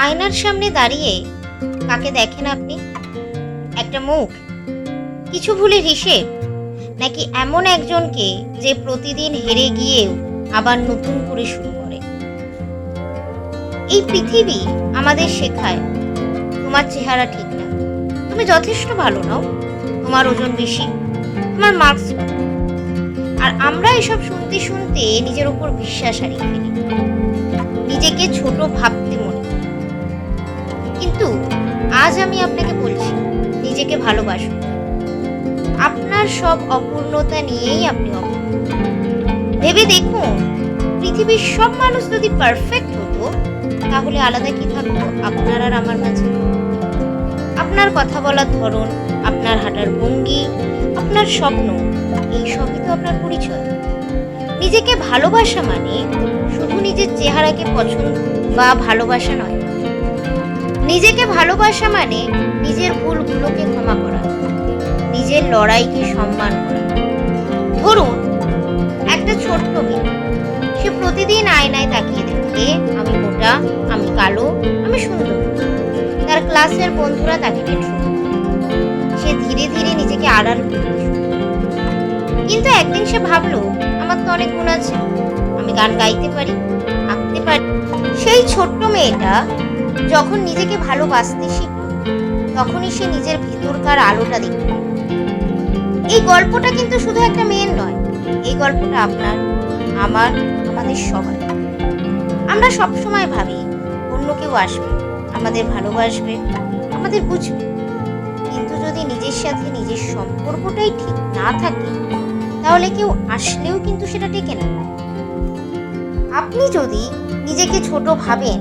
আয়নার সামনে দাঁড়িয়ে কাকে দেখেন আপনি? একটা মুখ, কিছু ভুলের হিসেব, নাকি এমন একজনকে যে প্রতিদিন হেরে গিয়েও আবার নতুন করে শুরু করে? এই পৃথিবী আমাদের শেখায় তোমার চেহারা ঠিক না, তুমি যথেষ্ট ভালো নাও, তোমার ওজন বেশি, তোমার মার্কস কম। আর আমরা এসব শুনতে শুনতে নিজের উপর বিশ্বাস হারিয়ে ফেলি, নিজেকে ছোট ভাবতে মনে করি। কিন্তু আজ আমি আপনাকে বলছি, নিজেকে ভালোবাসুন। আপনার সব অপূর্ণতা নিয়েই আপনি অপূর্ণ। ভেবে দেখুন, পৃথিবীর সব মানুষ যদি পারফেক্ট হতো, তাহলে আলাদা কি থাকতো আপনার আর আমার মাঝে? আপনার কথা বলার ধরন, আপনার হাঁটার ভঙ্গি, আপনার স্বপ্ন, এই সবই তো আপনার পরিচয়। নিজেকে ভালোবাসা মানে শুধু নিজের চেহারাকে পছন্দ বা ভালোবাসা নয়। নিজেকে ভালোবাসা মানে নিজের ভুলগুলোকে ক্ষমা করা, নিজের লড়াইকে সম্মান করা। ধরুন একটা ছোট্ট মেয়ে, সে প্রতিদিন আয়নায় তাকিয়ে দেখে আমি মোটা, আমি কালো, আমি সুন্দর। তার ক্লাসের বন্ধুরা তাকে টেনশন করে। সে ধীরে ধীরে নিজেকে আড়াল করতে শুরু করে। কিন্তু একদিন সে ভাবলো, আমার তো অনেক গুণ আছে, আমি গান গাইতে পারি, আঁকতে পারি। সেই ছোট্ট মেয়েটা যখন নিজেকে ভালোবাসতে শিখল, তখনই সে নিজের ভেতরকার আলোটা দেখল। এই গল্পটা কিন্তু শুধু একটা মেয়ের নয়, এই গল্পটা আপনার, আমার, আমাদের সবার। আমরা সবসময় ভাবি অন্য কেউ আসবে, আমাদের ভালোবাসবে, আমাদের বুঝবে। কিন্তু যদি নিজের সাথে নিজের সম্পর্কটাই ঠিক না থাকে, তাহলে কেউ আসলেও কিন্তু সেটা টেকে না। আপনি যদি নিজেকে ছোট ভাবেন,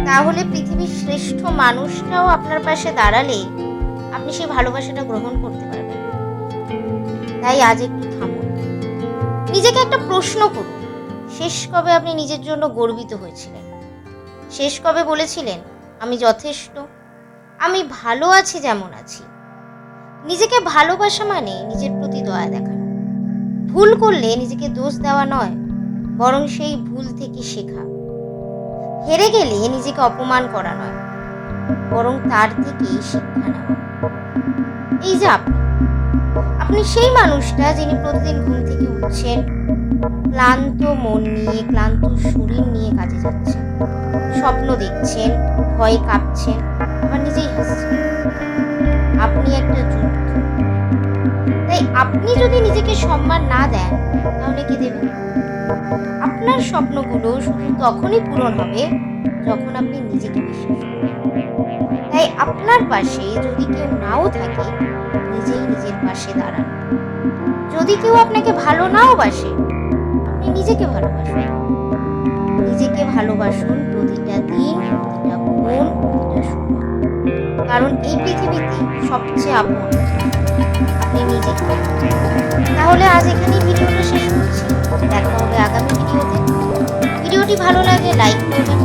তাহলে পৃথিবীর শ্রেষ্ঠ মানুষটাও আপনার পাশে দাঁড়ালে আপনি সেই ভালোবাসাটা গ্রহণ করতে পারবেন। তাই আজ একটু থামুন, নিজেকে একটা প্রশ্ন করুন। শেষ কবে আপনি নিজের জন্য গর্বিত হয়েছিলেন? শেষ কবে বলেছিলেন, আমি যথেষ্ট, আমি ভালো আছি যেমন আছি? নিজেকে ভালোবাসা মানে নিজের প্রতি দয়া দেখানো। ভুল করলে নিজেকে দোষ দেওয়া নয়, বরং সেই ভুল থেকে শেখা। হেরে গেলে নিজেকে অপমান করা নয়, বরং তার থেকেই শিক্ষা নেওয়া। এই যে আপনি সেই মানুষটা যিনি প্রতিদিন ঘুম থেকে উঠছেন, ক্লান্ত মন নিয়ে, ক্লান্ত শরীর নিয়ে কাজে যাচ্ছেন, স্বপ্ন দেখছেন, ভয়ে কাঁপছেন, আবার নিজেই হাসছেন। আপনি একটা যুদ্ধ। তাই আপনি যদি নিজেকে সম্মান না দেন, তাহলে কে দেবেন? আপনার স্বপ্নগুলো শুধু তখনই পূরণ হবে যখন আপনি নিজেকে বিশ্বাস করবেন। তাই আপনার পাশে যদি কেউ নাও থাকে, নিজেই নিজের পাশে দাঁড়ান। যদি কেউ আপনাকে ভালো নাও বাসে, আপনি নিজেকে ভালোবাসুন। নিজেকে ভালোবাসুন প্রতিটা দিন, প্রতিটা ক্ষণ, প্রতিটা সময়। কারণ এই পৃথিবীতে সবচেয়ে আপন আপনি নিজেকে। তাহলে আজ এখানেই ভিডিওটা শেষ করছি। দেখা হবে আগামী ভিডিওতে। ভিডিওটি ভালো লাগলে লাইক করবেন।